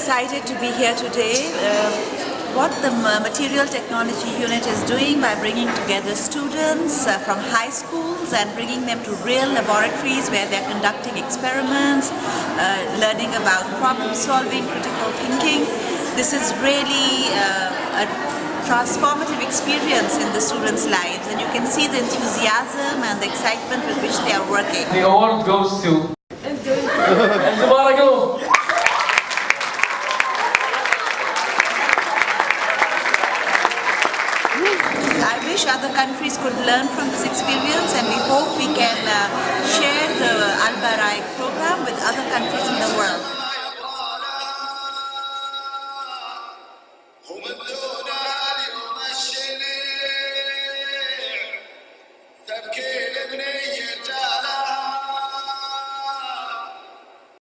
excited to be here today. What the Material Technology Unit is doing by bringing together students from high schools and bringing them to real laboratories where they're conducting experiments, learning about problem solving, critical thinking. This is really a transformative experience in the students' lives, and you can see the enthusiasm and the excitement with which they are working. The award goes to Enzo. I wish other countries could learn from this experience, and we hope we can share the Al Baraik program with other countries